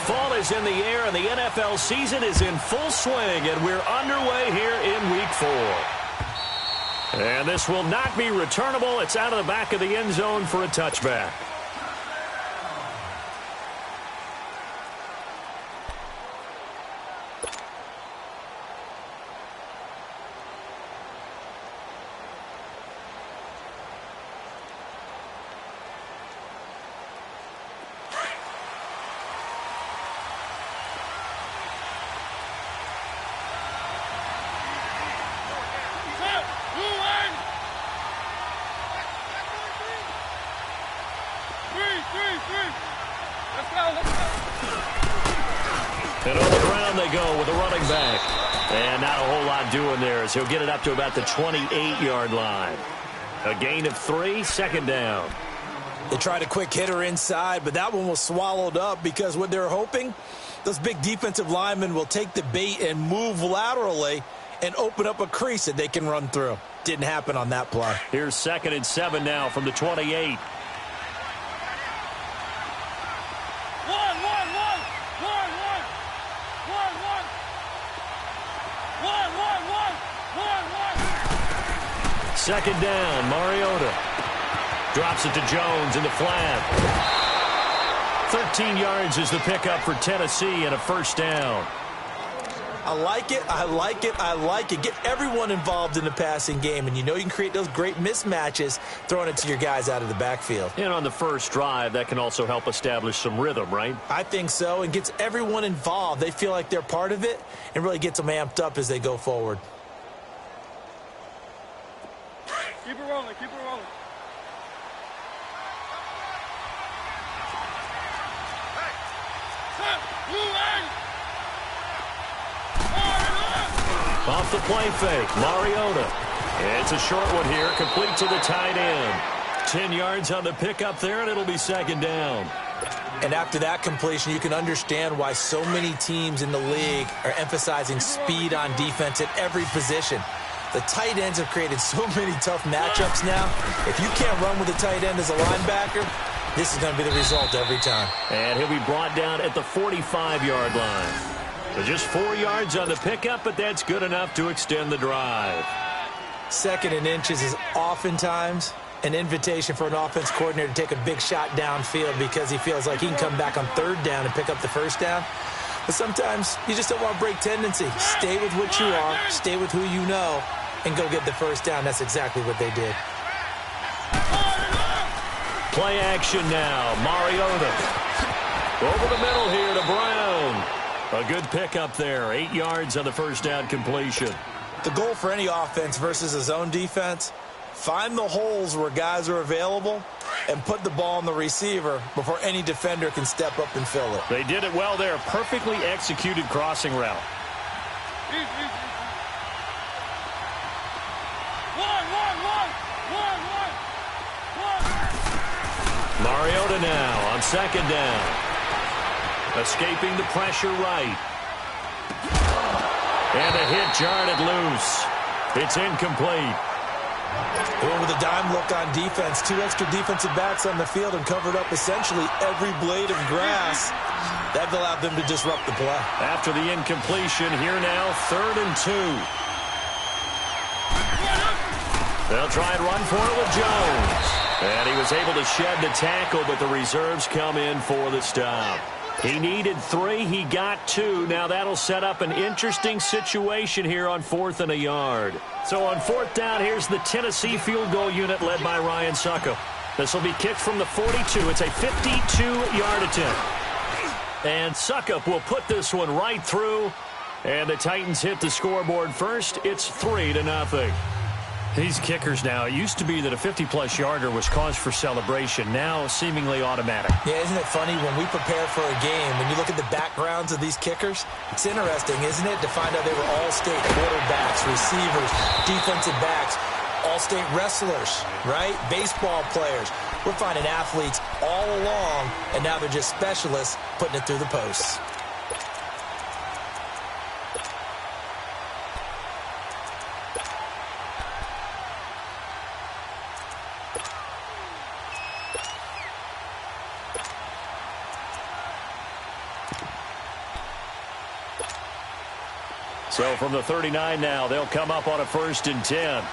Fall is in the air, and the NFL season is in full swing, and we're underway here in Week 4. And this will not be returnable. It's out of the back of the end zone for a touchback. And on the ground they go with a running back. And not a whole lot doing there as he'll get it up to about the 28-yard line. A gain of 3, second down. They tried a quick hitter inside, but that one was swallowed up because what they're hoping, those big defensive linemen will take the bait and move laterally and open up a crease that they can run through. Didn't happen on that play. Here's 2nd and 7 now from the 28. Second down, Mariota. Drops it to Jones in the flat. 13 yards is the pickup for Tennessee and a first down. I like it, I like it, I like it. Get everyone involved in the passing game, and you know you can create those great mismatches throwing it to your guys out of the backfield. And on the first drive, that can also help establish some rhythm, right? I think so, and gets everyone involved. They feel like they're part of it and really gets them amped up as they go forward. Keep it rolling, keep it rolling. Off the play fake, Mariota. It's a short one here, complete to the tight end. 10 yards on the pickup there, and it'll be second down. And after that completion, you can understand why so many teams in the league are emphasizing speed on defense at every position. The tight ends have created so many tough matchups now. If you can't run with a tight end as a linebacker, this is going to be the result every time. And he'll be brought down at the 45-yard line. So just 4 yards on the pickup, but that's good enough to extend the drive. 2nd and inches is oftentimes an invitation for an offense coordinator to take a big shot downfield because he feels like he can come back on 3rd down and pick up the first down. But sometimes you just don't want to break tendency. Stay with what you are, stay with who you know, and go get the first down. That's exactly what they did. Play action now. Mariota. Over the middle here to Brown. A good pickup there. 8 yards on the first down completion. The goal for any offense versus a zone defense, find the holes where guys are available and put the ball on the receiver before any defender can step up and fill it. They did it well there. Perfectly executed crossing route. Mariota now on second down. Escaping the pressure right. And a hit jarred it loose. It's incomplete. Going with a dime look on defense. 2 extra defensive backs on the field and covered up essentially every blade of grass. That allowed them to disrupt the play. After the incompletion, here now, 3rd and 2. They'll try and run for it with Jones. And he was able to shed the tackle, but the reserves come in for the stop. He needed 3. He got 2. Now that'll set up an interesting situation here on 4th and a yard. So on 4th down, here's the Tennessee field goal unit led by Ryan Suckup. This will be kicked from the 42. It's a 52-yard attempt. And Suckup will put this one right through. And the Titans hit the scoreboard first. It's 3-0. These kickers now, it used to be that a 50-plus yarder was cause for celebration, now seemingly automatic. Yeah, isn't it funny when we prepare for a game, when you look at the backgrounds of these kickers, it's interesting, isn't it, to find out they were all-state quarterbacks, receivers, defensive backs, all-state wrestlers, right? Baseball players. We're finding athletes all along, and now they're just specialists putting it through the posts. So from the 39 now, they'll come up on a 1st and 10.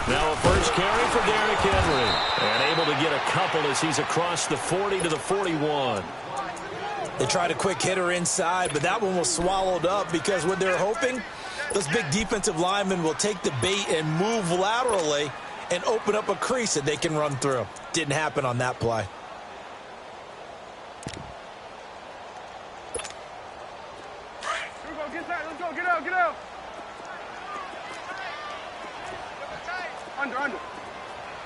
Now a first carry for Derrick Henry. And able to get a couple as he's across the 40 to the 41. They tried a quick hitter inside, but that one was swallowed up because what they're hoping, those big defensive linemen will take the bait and move laterally and open up a crease that they can run through. Didn't happen on that play. Let's go, get out, get out. Under.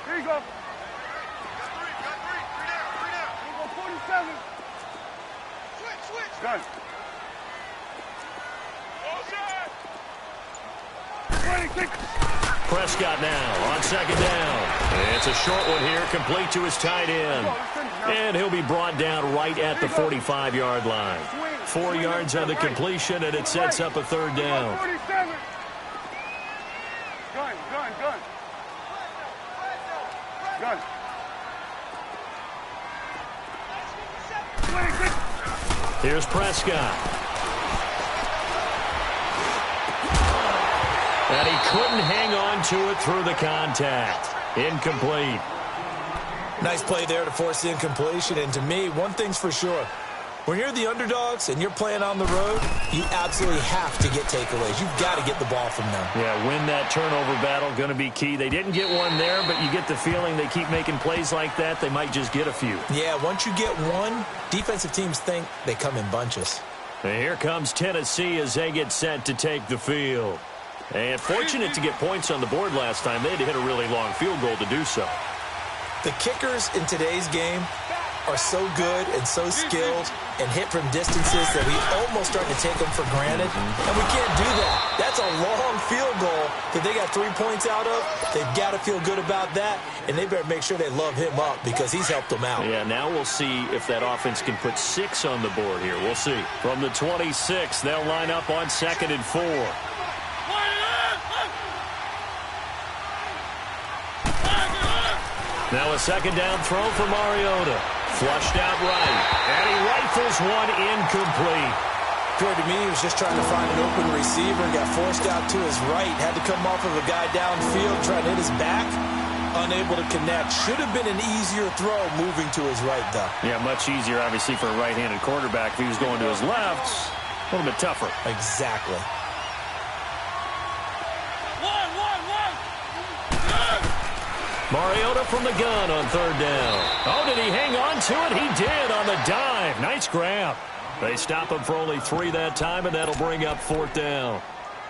Here you go. Got three down. Here you go, 47. Switch. Done. Prescott now on 2nd down. It's a short one here, complete to his tight end. And he'll be brought down right at the 45-yard line. 4 yards on the completion, and it sets up a 3rd down. Gun. Here's Prescott. And he couldn't hang on to it through the contact. Incomplete. Nice play there to force the incompletion. And to me, one thing's for sure. When you're the underdogs and you're playing on the road, you absolutely have to get takeaways. You've got to get the ball from them. Yeah, win that turnover battle, going to be key. They didn't get one there, but you get the feeling they keep making plays like that, they might just get a few. Yeah, once you get one, defensive teams think they come in bunches. And here comes Tennessee as they get set to take the field. And fortunate to get points on the board last time. They had to hit a really long field goal to do so. The kickers in today's game are so good and so skilled and hit from distances that we almost start to take them for granted. And we can't do that. That's a long field goal that they got 3 points out of. They've got to feel good about that, and they better make sure they love him up because he's helped them out. Yeah, now we'll see if that offense can put 6 on the board here. We'll see. From the 26, they'll line up on 2nd and 4. Now a 2nd down throw for Mariota. Flushed out right. And he rifles one incomplete. Appeared to me he was just trying to find an open receiver. Got forced out to his right. Had to come off of a guy downfield, trying to hit his back. Unable to connect. Should have been an easier throw moving to his right, though. Yeah, much easier, obviously, for a right-handed quarterback. If he was going to his left, a little bit tougher. Exactly. Mariota from the gun on 3rd down. Oh, did he hang on to it? He did on the dive. Nice grab. They stop him for only 3 that time, and that'll bring up 4th down.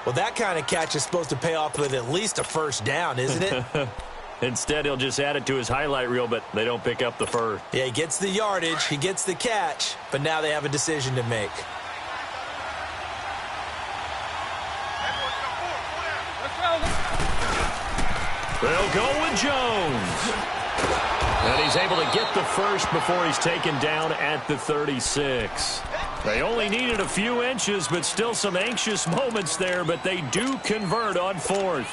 Well, that kind of catch is supposed to pay off with at least a 1st down, isn't it? Instead, he'll just add it to his highlight reel, but they don't pick up the first. Yeah, he gets the yardage, he gets the catch, but now they have a decision to make. They'll go with Jones. And he's able to get the first before he's taken down at the 36. They only needed a few inches, but still some anxious moments there, but they do convert on 4th.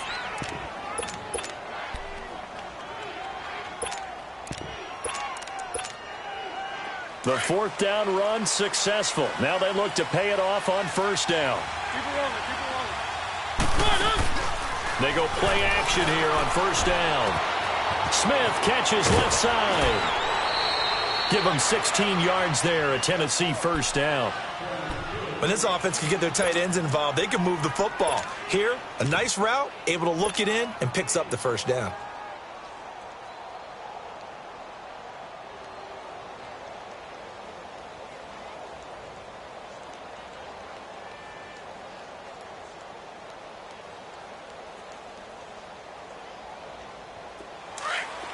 The 4th down run successful. Now they look to pay it off on 1st down. Keep it rolling, keep it rolling. They go play action here on 1st down. Smith catches left side. Give them 16 yards there, a Tennessee 1st down. When this offense can get their tight ends involved, they can move the football. Here, a nice route, able to look it in, and picks up the 1st down.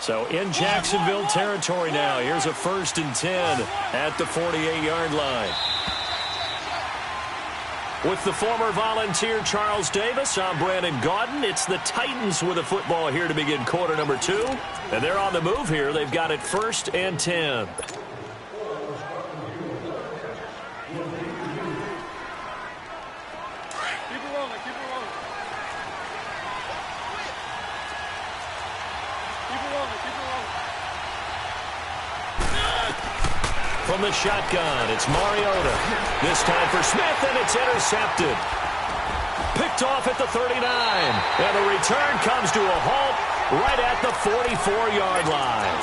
So in Jacksonville territory now. Here's a 1st and 10 at the 48-yard line. With the former Volunteer Charles Davis, I'm Brandon Gaudin. It's the Titans with a football here to begin quarter number 2. And they're on the move here. They've got it 1st and 10. From the shotgun, it's Mariota. This time for Smith, and it's intercepted. Picked off at the 39. And the return comes to a halt right at the 44-yard line.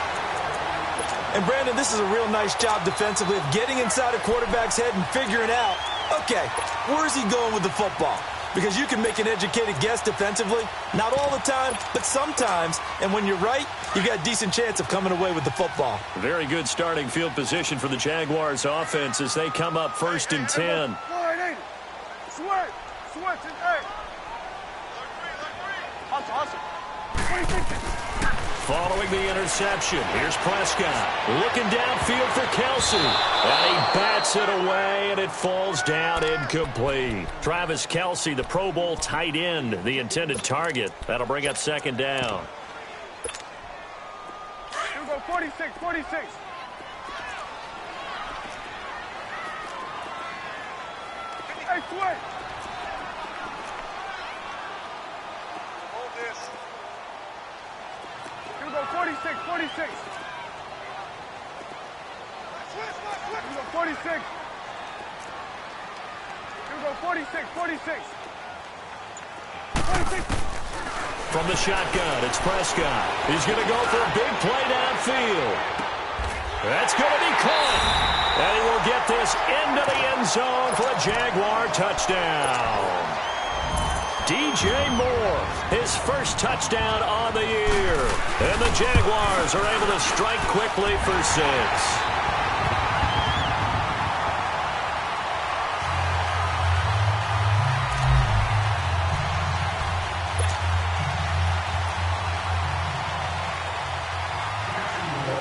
And, Brandon, this is a real nice job defensively of getting inside a quarterback's head and figuring out, okay, where's he going with the football? Because you can make an educated guess defensively. Not all the time, but sometimes. And when you're right, you've got a decent chance of coming away with the football. Very good starting field position for the Jaguars offense as they come up 1st and 10. Following the interception, here's Prescott. Looking downfield for Kelsey. And he bats it away, and it falls down incomplete. Travis Kelsey, the Pro Bowl tight end, the intended target. That'll bring up 2nd down. Here we go, 46, 46. Hey, Sweat. Hold this. Here we go, 46, 46. Here we go, 46. Here we go, 46, 46. 46. From the shotgun, it's Prescott. He's going to go for a big play downfield. That's going to be caught. And he will get this into the end zone for a Jaguar touchdown. DJ Moore, his first touchdown on the year. And the Jaguars are able to strike quickly for 6.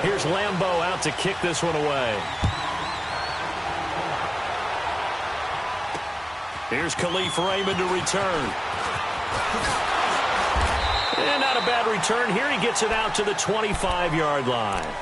Here's Lambeau out to kick this one away. Here's Khalif Raymond to return. And not a bad return here. He gets it out to the 25-yard line.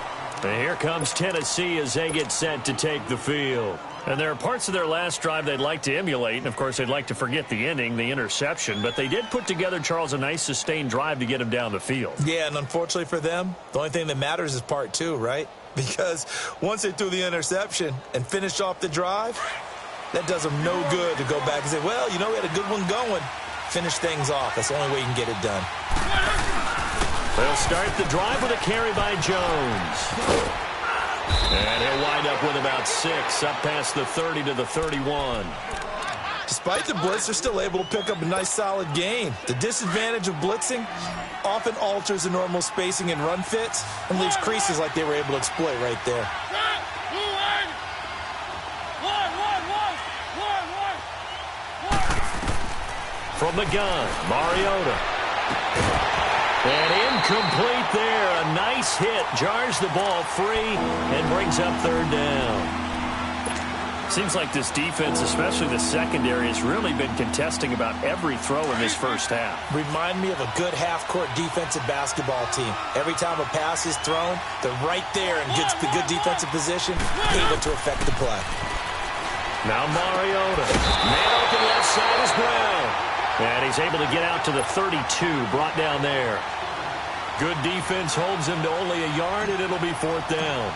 And here comes Tennessee as they get set to take the field. And there are parts of their last drive they'd like to emulate. And, of course, they'd like to forget the ending, the interception. But they did put together, Charles, a nice sustained drive to get him down the field. Yeah, and unfortunately for them, the only thing that matters is part 2, right? Because once they threw the interception and finished off the drive, that does them no good to go back and say, well, you know, we had a good one going. Finish things off. That's the only way you can get it done. They'll start the drive with a carry by Jones. And he'll wind up with about 6, up past the 30 to the 31. Despite the blitz, they're still able to pick up a nice, solid gain. The disadvantage of blitzing often alters the normal spacing and run fits and leaves creases like they were able to exploit right there. From the gun, Mariota. And incomplete there. A nice hit. Jars the ball free and brings up 3rd down. Seems like this defense, especially the secondary, has really been contesting about every throw in this first half. Remind me of a good half-court defensive basketball team. Every time a pass is thrown, they're right there and gets the good defensive position, able to affect the play. Now Mariota. Man open left side is Brown. And he's able to get out to the 32, brought down there. Good defense holds him to only a yard, and it'll be 4th down.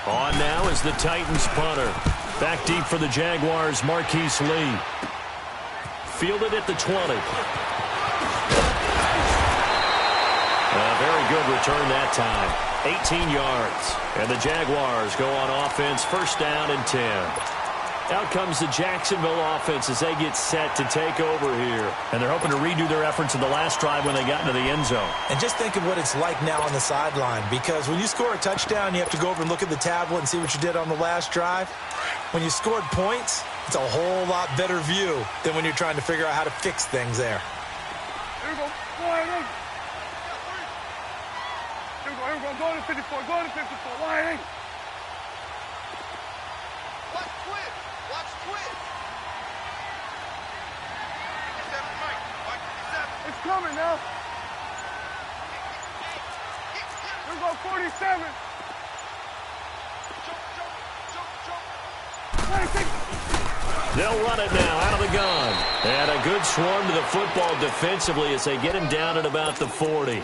On now is the Titans punter. Back deep for the Jaguars, Marquise Lee. Fielded at the 20. A very good return that time. 18 yards. And the Jaguars go on offense, 1st down and 10. Out comes the Jacksonville offense as they get set to take over here. And they're hoping to redo their efforts in the last drive when they got into the end zone. And just think of what it's like now on the sideline, because when you score a touchdown, you have to go over and look at the tablet and see what you did on the last drive. When you scored points, it's a whole lot better view than when you're trying to figure out how to fix things there. Here we go. Here we go. Here we go. Go to 54. Go to 54. Wide eight. Watch twist. Watch twist. It's coming now. Here we go. 47. They'll run it now out of the gun. And a good swarm to the football defensively as they get him down at about the 40.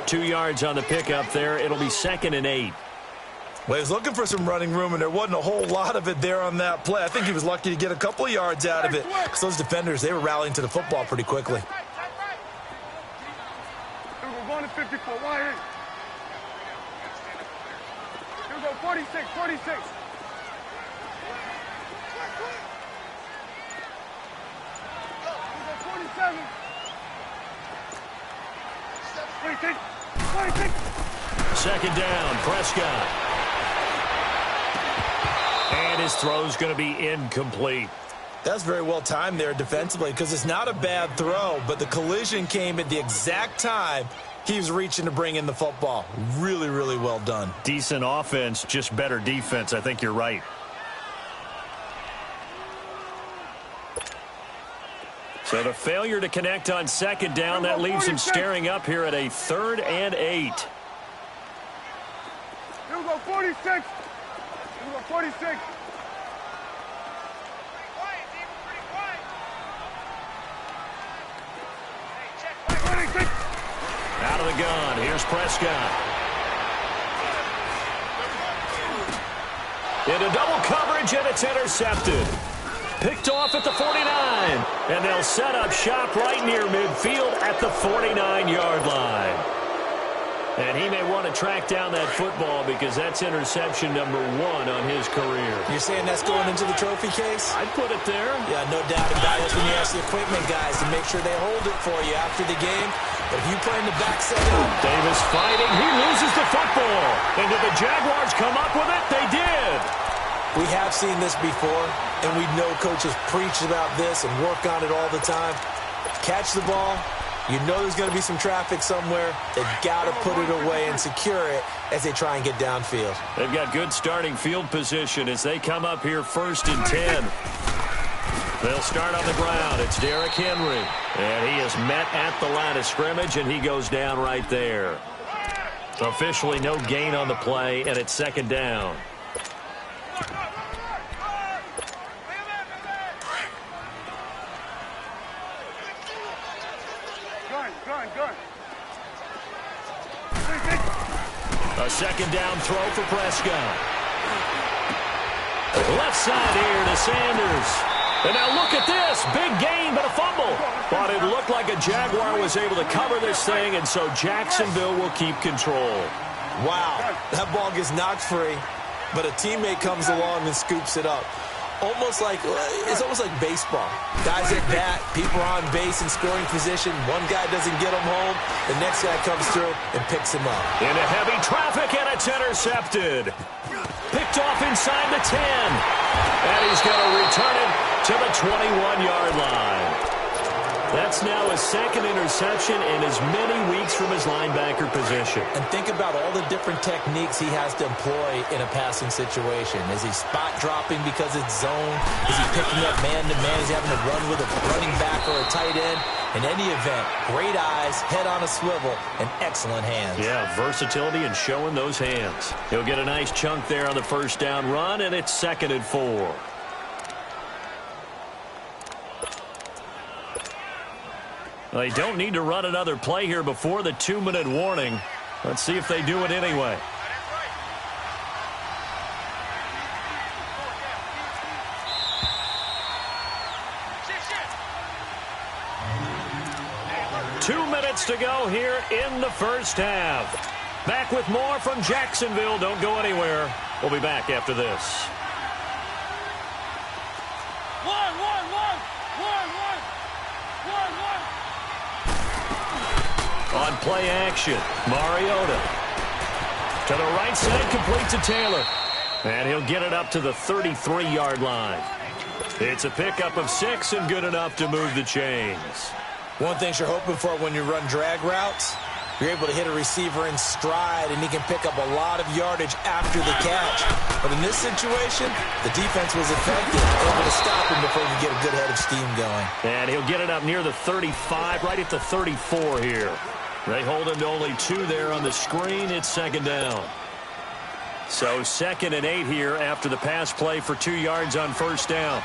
2 yards on the pickup there. It'll be 2nd and 8. Well, he was looking for some running room, and there wasn't a whole lot of it there on that play. I think he was lucky to get a couple of yards out of it, because those defenders, they were rallying to the football pretty quickly. We're going to 54. Why ain't? Here we go, 46, 46. 47. 26. 26. Second down, Prescott. And his throw's going to be incomplete. That's very well timed there defensively, because it's not a bad throw, but the collision came at the exact time he was reaching to bring in the football. Really, really well done. Decent offense, just better defense. I think you're right. So the failure to connect on second down, that leaves him staring up here at a 3rd and 8. Here we go, 46. Here we go, 46. Out of the gun, here's Prescott. Into double coverage, and it's intercepted. Picked off at the 49, and they'll set up shop right near midfield at the 49-yard line. And he may want to track down that football because that's interception number 1 on his career. You're saying that's going into the trophy case? I'd put it there. Yeah, no doubt about it. That's when you ask the equipment guys to make sure they hold it for you after the game. But if you play in the back seven... Davis fighting. He loses the football. And did the Jaguars come up with it? They did. We have seen this before, and we know coaches preach about this and work on it all the time. Catch the ball. You know there's going to be some traffic somewhere. They've got to put it away and secure it as they try and get downfield. They've got good starting field position as they come up here 1st and 10. They'll start on the ground. It's Derrick Henry. And he is met at the line of scrimmage, and he goes down right there. Officially no gain on the play, and it's 2nd down. Gun. A 2nd down throw for Prescott. Left side here to Sanders. And now look at this. Big gain, but a fumble. But it looked like a Jaguar was able to cover this thing, and so Jacksonville will keep control. Wow, that ball gets knocked free, but a teammate comes along and scoops it up. It's almost like baseball. Guys at bat, people are on base in scoring position. One guy doesn't get him home. The next guy comes through and picks him up. Into heavy traffic, and it's intercepted. Picked off inside the 10. And he's going to return it to the 21-yard line. That's now his 2nd interception in as many weeks from his linebacker position. And think about all the different techniques he has to employ in a passing situation. Is he spot dropping because it's zone? Is he picking up man-to-man? Is he having to run with a running back or a tight end? In any event, great eyes, head on a swivel, and excellent hands. Yeah, versatility and showing those hands. He'll get a nice chunk there on the 1st down run, and it's 2nd and 4. They don't need to run another play here before the 2-minute warning. Let's see if they do it anyway. Two minutes to go here in the 1st half. Back with more from Jacksonville. Don't go anywhere. We'll be back after this. On play action, Mariota. To the right side, complete to Taylor. And he'll get it up to the 33-yard line. It's a pickup of 6 and good enough to move the chains. One thing you're hoping for when you run drag routes, you're able to hit a receiver in stride, and he can pick up a lot of yardage after the catch. But in this situation, the defense was effective, able to stop him before he could get a good head of steam going. And he'll get it up near the 35, right at the 34 here. They hold him to only 2 there on the screen. It's 2nd down. So 2nd and 8 here after the pass play for 2 yards on 1st down.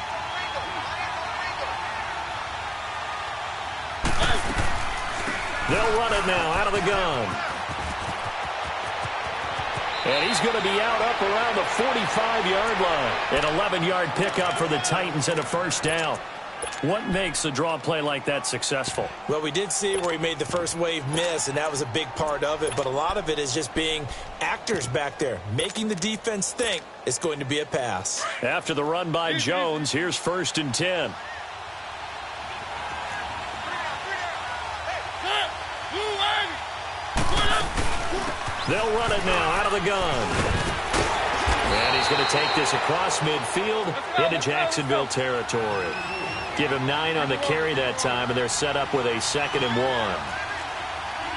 They'll run it now out of the gun. And he's going to be out up around the 45-yard line. An 11-yard pickup for the Titans and a first down. What makes a draw play like that successful? Well, we did see where he made the first wave miss, and that was a big part of it. But a lot of it is just being actors back there, making the defense think it's going to be a pass. After the run by Jones, here's 1st and 10. They'll run it now out of the gun. And he's going to take this across midfield into Jacksonville territory. Give him 9 on the carry that time, and they're set up with a 2nd and 1.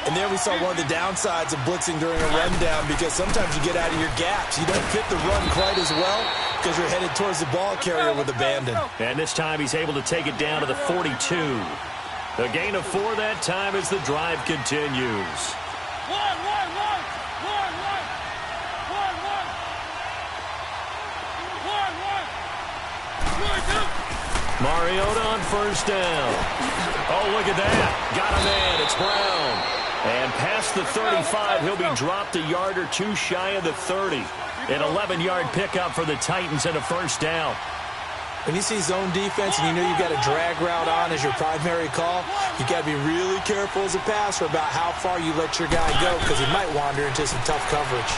And there we saw one of the downsides of blitzing during a rundown, because sometimes you get out of your gaps. You don't fit the run quite as well because you're headed towards the ball carrier with abandon. And this time he's able to take it down to the 42. A gain of 4 that time as the drive continues. Mariota on 1st down. Oh, look at that. Got a man. It's Brown. And past the 35, he'll be dropped a yard or 2 shy of the 30. An 11-yard pickup for the Titans and a first down. When you see zone defense and you know you've got a drag route on as your primary call, you've got to be really careful as a passer about how far you let your guy go, because he might wander into some tough coverage.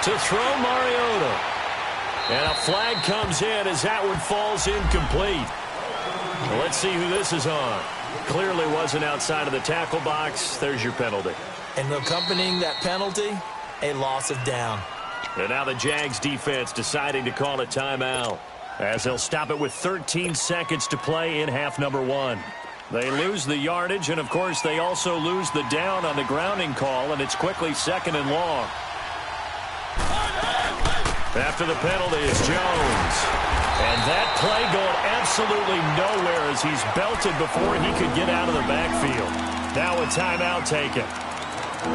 To throw Mariota. And a flag comes in as that one falls incomplete. Well, let's see who this is on. Clearly wasn't outside of the tackle box. There's your penalty. And accompanying that penalty, a loss of down. And now the Jags defense deciding to call a timeout, as they'll stop it with 13 seconds to play in half number 1. They lose the yardage, and of course they also lose the down on the grounding call, and it's quickly 2nd and long. After the penalty is Jones. And that play going absolutely nowhere as he's belted before he could get out of the backfield. Now a timeout taken.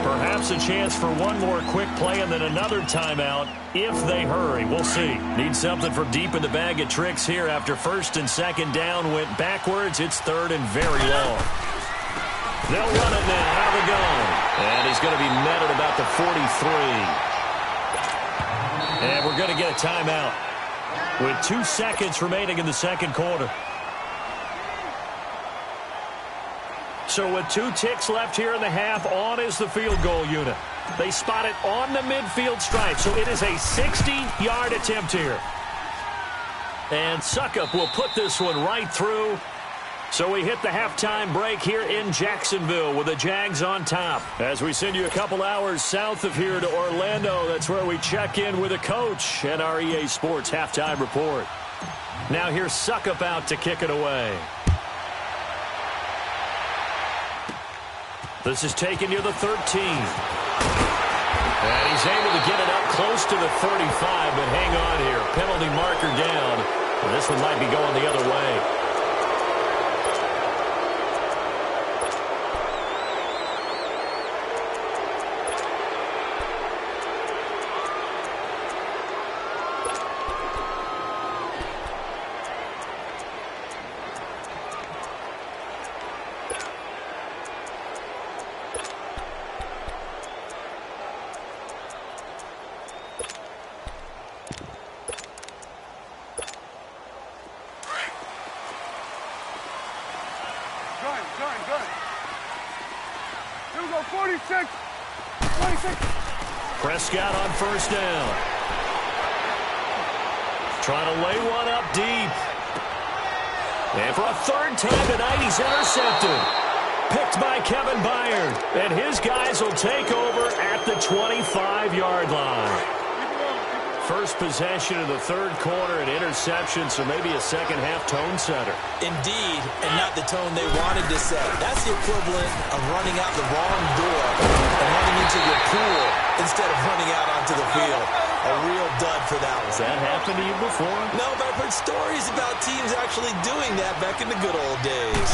Perhaps a chance for one more quick play and then another timeout if they hurry. We'll see. Need something from deep in the bag of tricks here after 1st and 2nd down went backwards. It's 3rd and very long. They'll run it now out of the gun. And he's going to be met at about the 43. And we're going to get a timeout with 2 seconds remaining in the 2nd quarter. So with 2 ticks left here in the half, on is the field goal unit. They spot it on the midfield stripe, so it is a 60-yard attempt here. And Suckup will put this one right through. So we hit the halftime break here in Jacksonville with the Jags on top. As we send you a couple hours south of here to Orlando, that's where we check in with a coach and our EA Sports halftime report. Now here's Suckup out to kick it away. This is taken near the 13. And he's able to get it up close to the 35, but hang on here. Penalty marker down. And this one might be going the other way. Here we go, 46. 26. Prescott on 1st down. Trying to lay one up deep. And for a 3rd time tonight, he's intercepted. Picked by Kevin Byard. And his guys will take over at the 25-yard line. First possession of the 3rd quarter, an interception, so maybe a second-half tone setter. Indeed, and not the tone they wanted to set. That's the equivalent of running out the wrong door and running into your pool instead of running out onto the field. A real dud for that one. Has that happened to you before? No, but I've heard stories about teams actually doing that back in the good old days.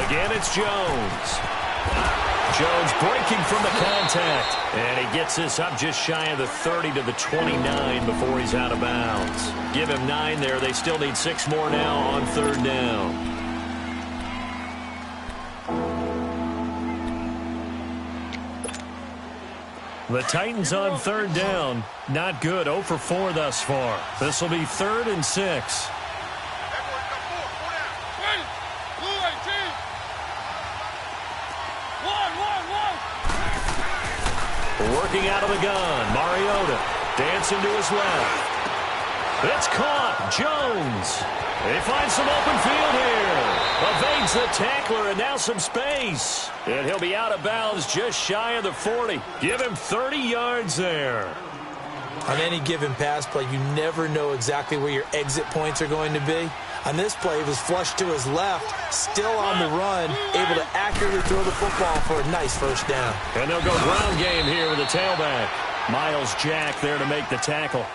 Again, it's Jones. Jones breaking from the contact. And he gets this up just shy of the 30 to the 29 before he's out of bounds. Give him 9 there. They still need 6 more now on 3rd down. The Titans on third down. Not good. 0 for 4 thus far. This will be 3rd and 6. Working out of the gun. Mariota dancing to his left. It's caught. Jones. He finds some open field here. Evades the tackler and now some space. And he'll be out of bounds just shy of the 40. Give him 30 yards there. On any given pass play, you never know exactly where your exit points are going to be. On this play, he was flushed to his left, still on the run, able to accurately throw the football for a nice first down. And they'll go ground game here with the tailback. Miles Jack there to make the tackle.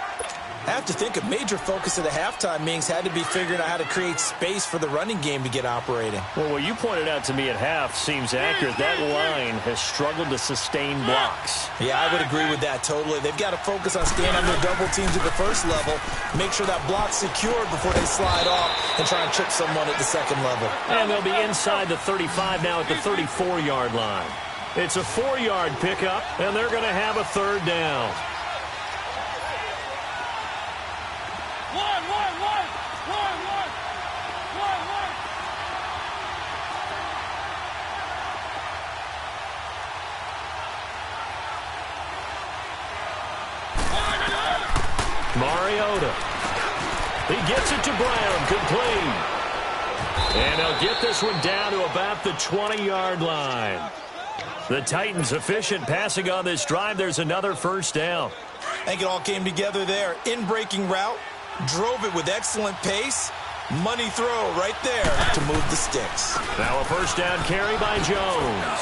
I have to think a major focus of the halftime meetings had to be figuring out how to create space for the running game to get operating. Well, what you pointed out to me at half seems accurate. That line has struggled to sustain blocks. Yeah, I would agree with that totally. They've got to focus on staying under double teams at the first level, make sure that block's secured before they slide off and try and chip someone at the second level. And they'll be inside the 35 now at the 34-yard line. It's a 4-yard pickup, and they're going to have a 3rd down. Mariota. He gets it to Brown, complete. And they'll get this one down to about the 20-yard line. The Titans efficient passing on this drive. There's another first down. I think it all came together there. In-breaking route, drove it with excellent pace. Money throw right there to move the sticks. Now a first down carry by Jones.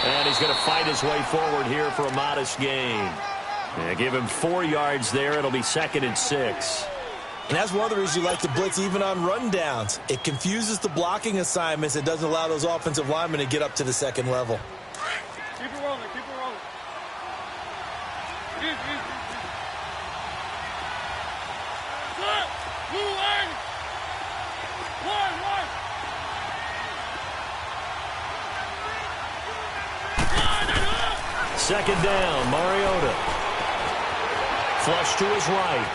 And he's going to fight his way forward here for a modest gain. Yeah, give him 4 yards there. It'll be 2nd and 6. And that's one of the reasons you like to blitz even on run downs. It confuses the blocking assignments. It doesn't allow those offensive linemen to get up to the second level. Keep it rolling, keep it rolling. Easy. Good. Move in. One. 2nd down, Mariota. Flush to his right.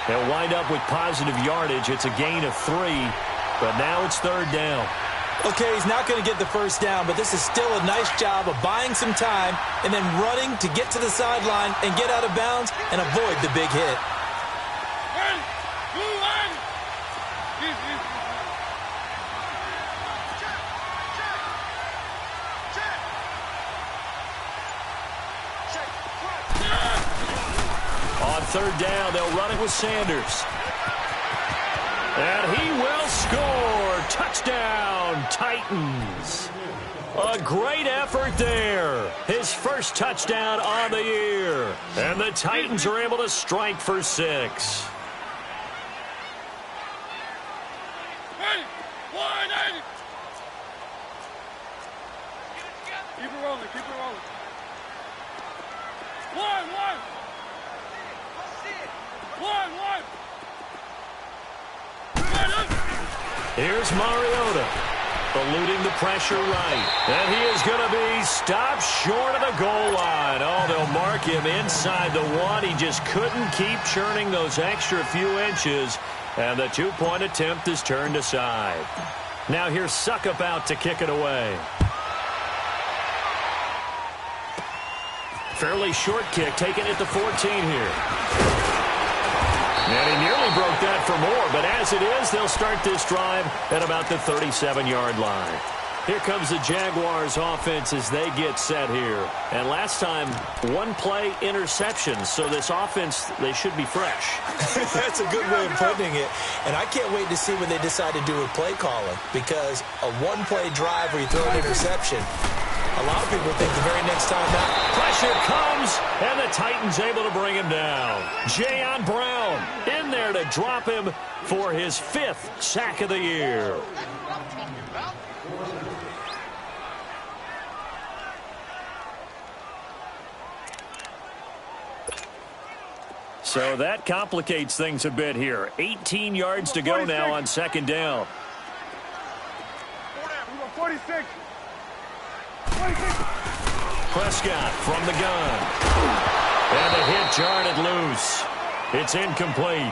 They'll wind up with positive yardage. It's a gain of 3, but now it's 3rd down. Okay, he's not going to get the first down, but this is still a nice job of buying some time and then running to get to the sideline and get out of bounds and avoid the big hit. On 3rd down, they'll run it with Sanders. And he will score. Touchdown, Titans. A great effort there. His first touchdown on the year. And the Titans are able to strike for 6. Keep it rolling. One. Here's Mariota, eluding the pressure right. And he is going to be stopped short of the goal line. Oh, they'll mark him inside the 1. He just couldn't keep churning those extra few inches. And the 2-point attempt is turned aside. Now here's Suckup out to kick it away. Fairly short kick, taken at the 14 here. And he nearly broke that for more, but as it is, they'll start this drive at about the 37-yard line. Here comes the Jaguars offense as they get set here. And last time, 1-play interception, so this offense, they should be fresh. That's a good way of putting it. And I can't wait to see what they decide to do with play calling, because a 1-play drive where you throw an interception, a lot of people think the very next time out. Pressure comes, and the Titans able to bring him down. Jayon Brown in there to drop him for his 5th sack of the year. So that complicates things a bit here. 18 yards to go now on 2nd down. 46. Prescott from the gun. And the hit jarred it loose. It's incomplete.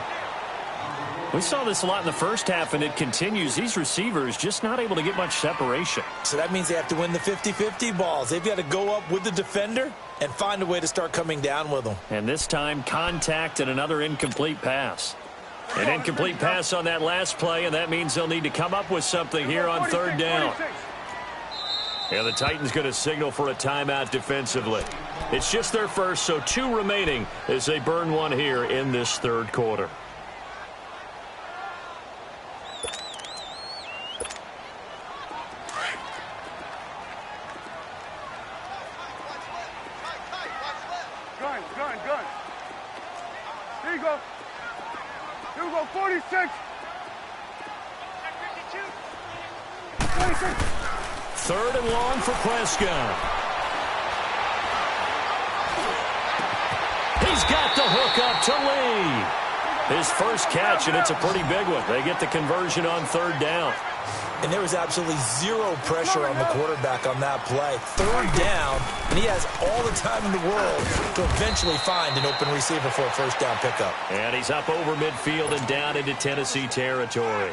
We saw this a lot in the first half, and it continues. These receivers just not able to get much separation. So that means they have to win the 50-50 balls. They've got to go up with the defender and find a way to start coming down with them. And this time, contact and another incomplete pass. An incomplete pass on that last play, and that means they'll need to come up with something here on third down. And the Titans going to signal for a timeout defensively. It's just their first, so 2 remaining as they burn one here in this third quarter. Gun. Here you go. Here we go, 46. 26. Third and long for Prescott. He's got the hook up to Lee. His first catch, and it's a pretty big one. They get the conversion on third down. And there was absolutely zero pressure on the quarterback on that play. Third down, and he has all the time in the world to eventually find an open receiver for a first down pickup. And he's up over midfield and down into Tennessee territory.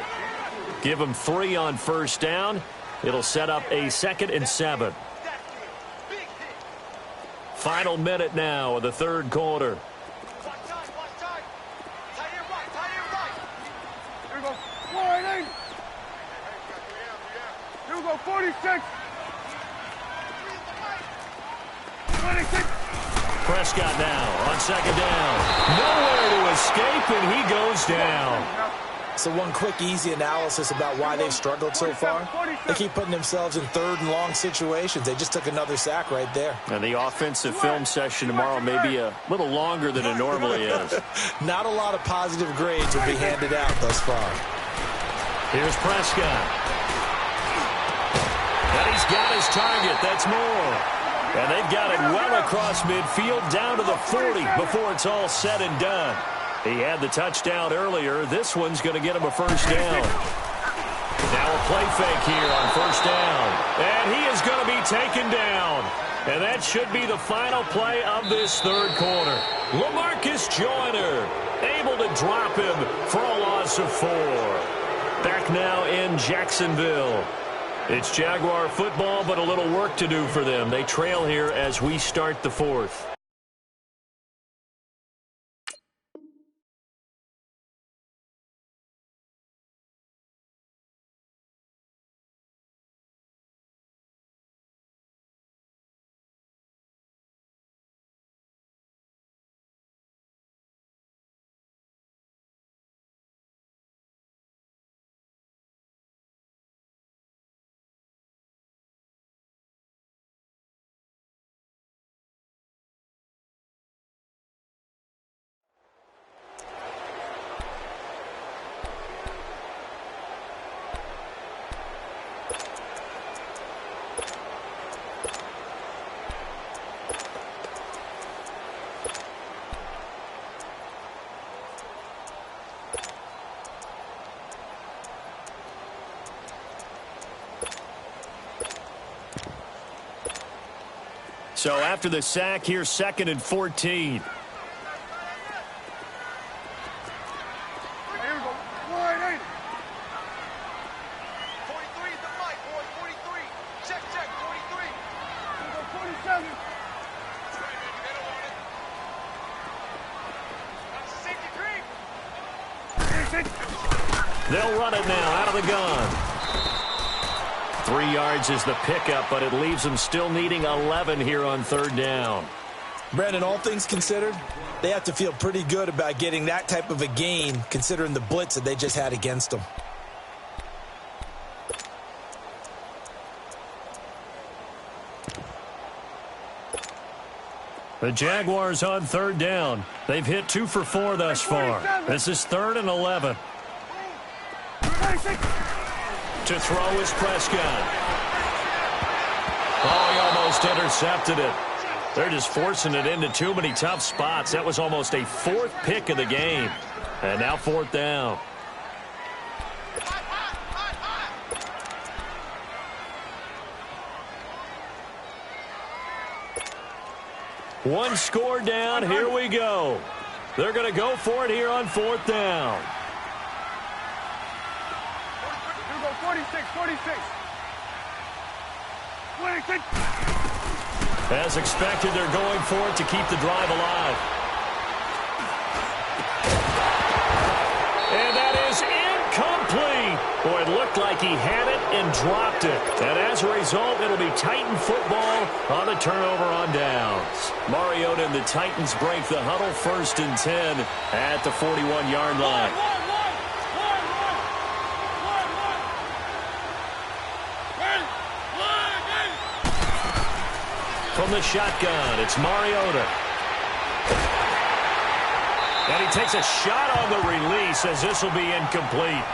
Give him 3 on first down. It'll set up a 2nd and 7. Final minute now of the third quarter. Here we go, 4-8. Here we go, 46. 26. Prescott now on second down. Nowhere to escape, and he goes down. So one quick, easy analysis about why they've struggled so far. They keep putting themselves in third and long situations. They just took another sack right there. And the offensive film session tomorrow may be a little longer than it normally is. Not a lot of positive grades will be handed out thus far. Here's Prescott. And he's got his target. That's more. And they've got it well across midfield down to the 40 before it's all said and done. He had the touchdown earlier. This one's going to get him a first down. Now a play fake here on first down. And he is going to be taken down. And that should be the final play of this third quarter. LaMarcus Joyner able to drop him for a loss of 4. Back now in Jacksonville. It's Jaguar football, but a little work to do for them. They trail here as we start the fourth. So after the sack, here's 2nd and 14. Here we go, 4-8. 43 is the fight, boy. 43. Check, 43. Here we go, 47. They'll run it now out of the gun. 3 yards is the pickup, but it leaves them still needing 11 here on third down. Brandon, all things considered, they have to feel pretty good about getting that type of a gain, considering the blitz that they just had against them. The Jaguars on third down. They've hit 2 for 4 thus far. This is 3rd and 11. 26. To throw is Prescott. Oh, he almost intercepted it. They're just forcing it into too many tough spots. That was almost a 4th pick of the game. And now 4th down. One score down. Here we go. They're going to go for it here on 4th down. Here we go, 46, 46. 26. As expected, they're going for it to keep the drive alive. And that is incomplete. Boy, it looked like he had it and dropped it. And as a result, it'll be Titan football on the turnover on downs. Mariota and the Titans break the huddle, 1st and 10 at the 41-yard line. From the shotgun, it's Mariota. And he takes a shot on the release as this will be incomplete.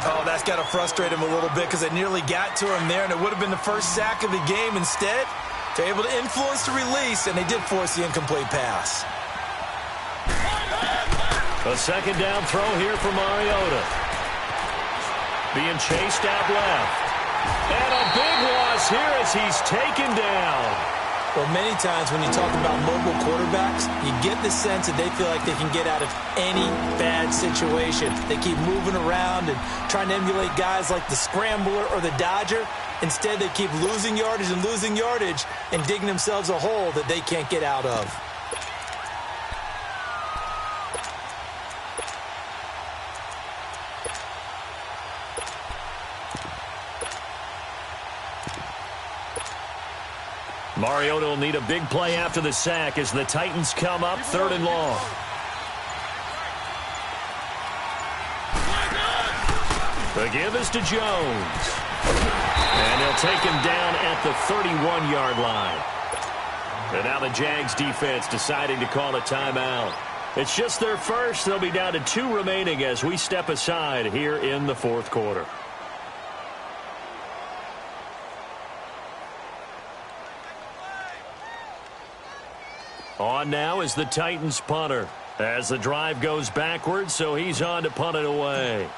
Oh, that's got to frustrate him a little bit because it nearly got to him there, and it would have been the first sack of the game. Instead, they're able to influence the release, and they did force the incomplete pass. A 2nd down throw here for Mariota. Being chased out left. And a big loss here as he's taken down. Well, many times when you talk about mobile quarterbacks, you get the sense that they feel like they can get out of any bad situation. They keep moving around and trying to emulate guys like the scrambler or the dodger. Instead, they keep losing yardage and digging themselves a hole that they can't get out of. Mariota will need a big play after the sack as the Titans come up 3rd and long. The give is to Jones. And they'll take him down at the 31-yard line. And now the Jags defense deciding to call a timeout. It's just their first. They'll be down to 2 remaining as we step aside here in the 4th quarter. On now is the Titans punter as the drive goes backwards, so he's on to punt it away.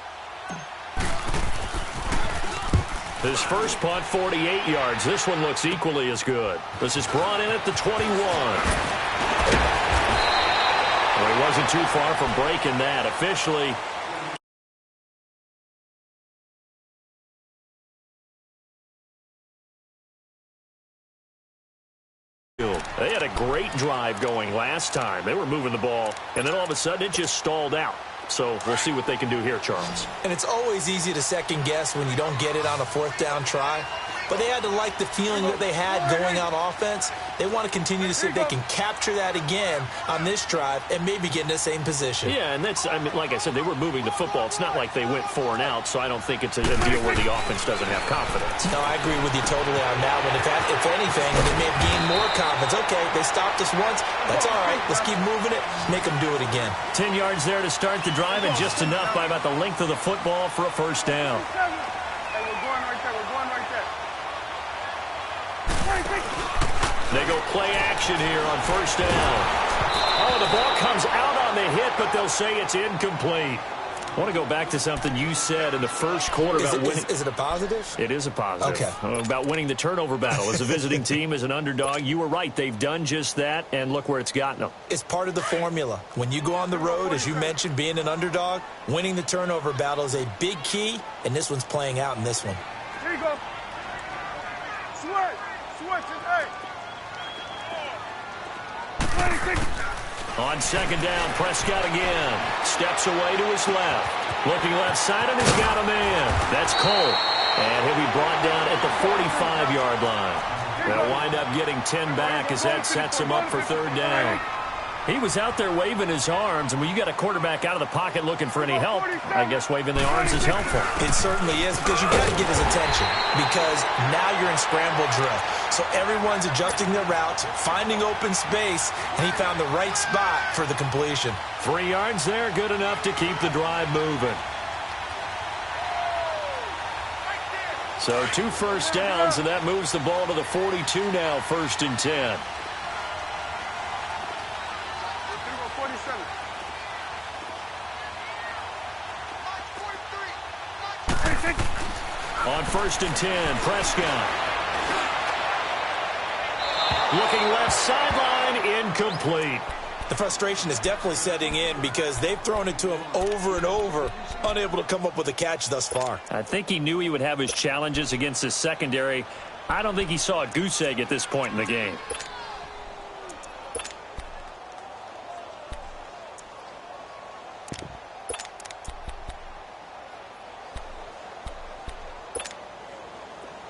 His first punt, 48 yards. This one looks equally as good. This is brought in at the 21. Well, he wasn't too far from breaking that. Officially, they had a great drive going last time. They were moving the ball, and then all of a sudden it just stalled out. So we'll see what they can do here, Charles. And it's always easy to second guess when you don't get it on a 4th down try. But they had to like the feeling that they had going on offense. They want to continue to see if they can capture that again on this drive and maybe get in the same position. Yeah, and that's, I mean, like I said, they were moving the football. It's not like they went 4 and out, so I don't think it's a deal where the offense doesn't have confidence. No, I agree with you totally on that one. If anything, they may have gained more confidence. Okay, they stopped us once. That's all right. Let's keep moving it. Make them do it again. 10 yards there to start the drive, and just enough by about the length of the football for a 1st down. Hey, we're going right there. We're going right there. They go play action here on 1st down. Oh, the ball comes out on the hit, but they'll say it's incomplete. I want to go back to something you said in the first quarter about winning. Is it a positive? It is a positive. Okay. About winning the turnover battle as a visiting team, as an underdog. You were right. They've done just that, and look where it's gotten them. It's part of the formula. When you go on the road, as you mentioned, being an underdog, winning the turnover battle is a big key, and this one's playing out in this one. Here you go. Switch. Switch it. Hey. 26. On 2nd down, Prescott again. Steps away to his left. Looking left side, and he's got a man. That's Cole. And he'll be brought down at the 45-yard line. They'll wind up getting 10 back as that sets him up for 3rd down. He was out there waving his arms, and when you got a quarterback out of the pocket looking for any help, I guess waving the arms is helpful. It certainly is, because you've got to get his attention, because now you're in scramble drill. So everyone's adjusting their routes, finding open space, and he found the right spot for the completion. 3 yards there, good enough to keep the drive moving. So 2 1st downs, and that moves the ball to the 42 now, 1st and 10. On 1st and 10, Prescott. Looking left sideline, incomplete. The frustration is definitely setting in because they've thrown it to him over and over, unable to come up with a catch thus far. I think he knew he would have his challenges against his secondary. I don't think he saw a goose egg at this point in the game.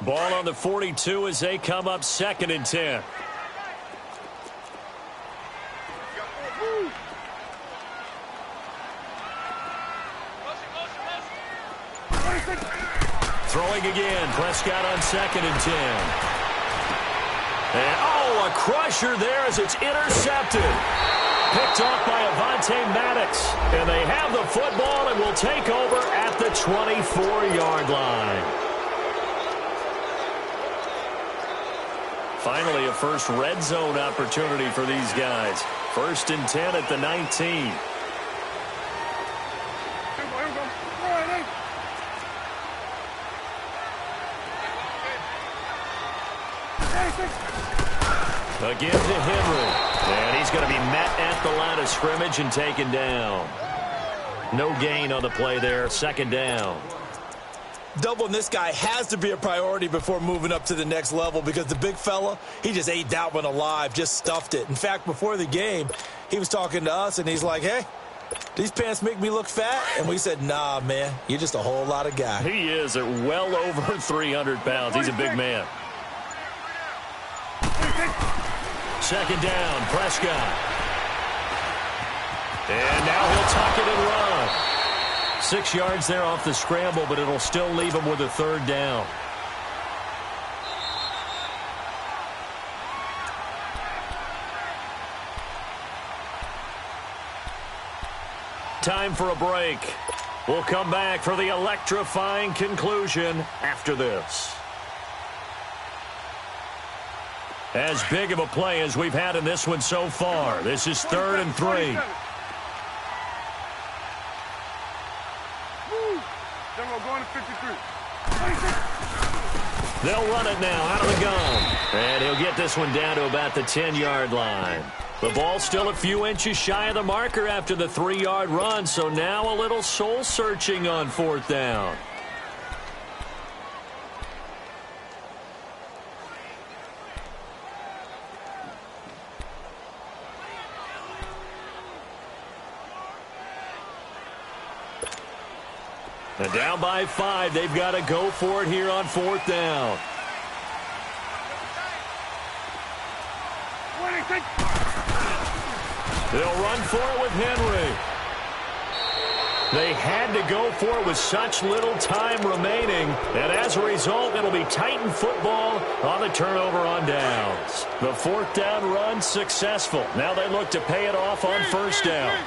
Ball on the 42 as they come up 2nd and 10. Throwing again. Prescott on 2nd and 10. And, oh, a crusher there as it's intercepted. Picked off by Avonte Maddox. And they have the football and will take over at the 24-yard line. Finally, a first red zone opportunity for these guys. 1st and 10 at the 19. Again to Henry. And he's going to be met at the line of scrimmage and taken down. No gain on the play there. 2nd down. Doubling this guy has to be a priority before moving up to the next level because the big fella, he just ate that one alive, just stuffed it. In fact, before the game, he was talking to us, and he's like, hey, these pants make me look fat? And we said, nah, man, you're just a whole lot of guy. He is at well over 300 pounds. He's a big man. 2nd down, Prescott. And now he'll tuck it and run. 6 yards there off the scramble, but it'll still leave him with a 3rd down. Time for a break. We'll come back for the electrifying conclusion after this. As big of a play as we've had in this one so far. This is 3rd and 3. Going to 53. They'll run it now out of the gun. And he'll get this one down to about the 10-yard line. The ball's still a few inches shy of the marker after the 3-yard run, so now a little soul-searching on 4th down. And down by 5, they've got to go for it here on 4th down. They'll run for it with Henry. They had to go for it with such little time remaining, and as a result, it'll be Titan football on the turnover on downs. The 4th down run successful. Now they look to pay it off on 1st down.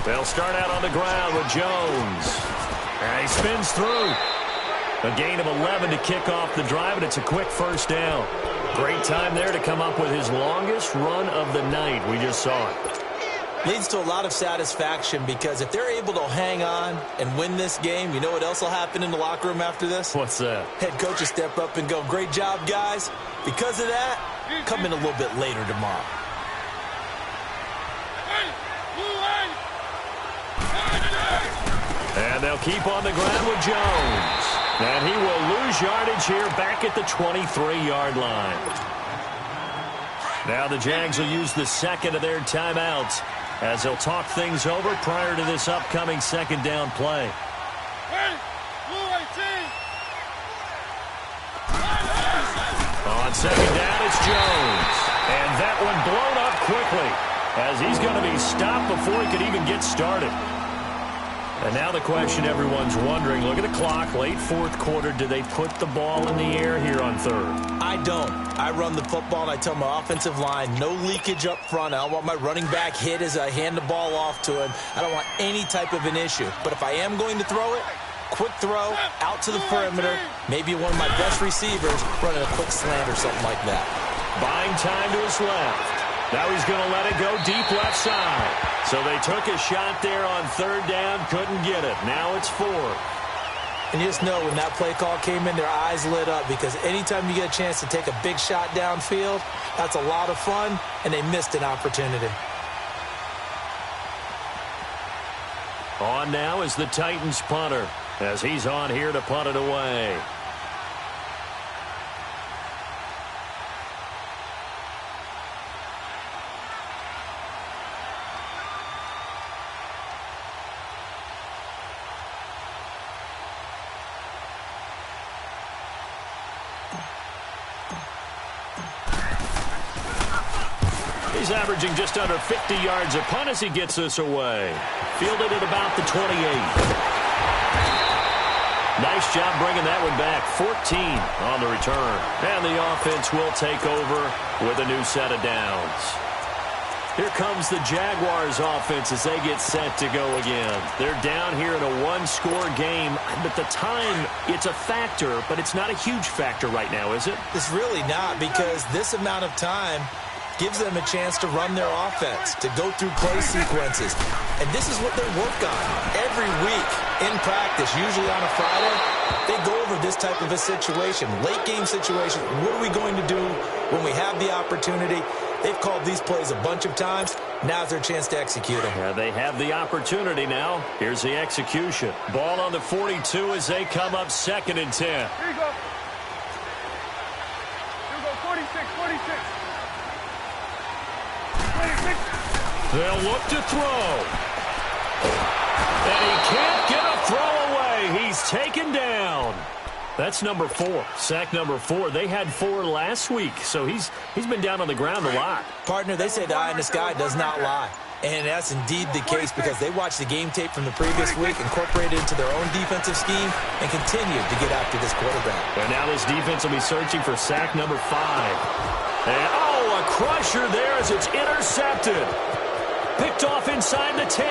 They'll start out on the ground with Jones. And he spins through. A gain of 11 to kick off the drive, and it's a quick 1st down. Great time there to come up with his longest run of the night. We just saw it. Leads to a lot of satisfaction because if they're able to hang on and win this game, you know what else will happen in the locker room after this? What's that? Head coach will step up and go, great job, guys. Because of that, come in a little bit later tomorrow. And they'll keep on the ground with Jones. And he will lose yardage here back at the 23-yard line. Now the Jags will use the 2nd of their timeouts as they'll talk things over prior to this upcoming 2nd down play. On 2nd down, it's Jones. And that one blown up quickly as he's going to be stopped before he could even get started. And now the question everyone's wondering, look at the clock, late 4th quarter, do they put the ball in the air here on 3rd? I don't. I run the football, and I tell my offensive line, no leakage up front. I don't want my running back hit as I hand the ball off to him. I don't want any type of an issue. But if I am going to throw it, quick throw, out to the perimeter, maybe one of my best receivers running a quick slant or something like that. Buying time to his left. Now he's going to let it go deep left side. So they took a shot there on 3rd down, couldn't get it. Now it's 4th. And you just know when that play call came in, their eyes lit up because anytime you get a chance to take a big shot downfield, that's a lot of fun, and they missed an opportunity. On now is the Titans punter as he's on here to punt it away. He's averaging just under 50 yards a punt as he gets this away. Fielded at about the 28. Nice job bringing that one back. 14 on the return. And the offense will take over with a new set of downs. Here comes the Jaguars offense as they get set to go again. They're down here in a one-score game. But the time, it's a factor, but it's not a huge factor right now, is it? It's really not, because this amount of time gives them a chance to run their offense, to go through play sequences. And this is what they work on every week in practice, usually on a Friday. They go over this type of a situation, late game situation. What are we going to do when we have the opportunity? They've called these plays a bunch of times. Now's their chance to execute them. Yeah, they have the opportunity now. Here's the execution. Ball on the 42 as they come up 2nd and 10. Here you go. Here you go, 46, 46. They'll look to throw. And he can't get a throw away. He's taken down. That's number 4. Sack number 4. They had 4 last week, so he's been down on the ground a lot. Partner, they say the eye in the sky does not lie. And that's indeed the case because they watched the game tape from the previous week, incorporated it into their own defensive scheme, and continued to get after this quarterback. And now this defense will be searching for sack number 5. And, a crusher there as it's intercepted. Picked off inside the 10.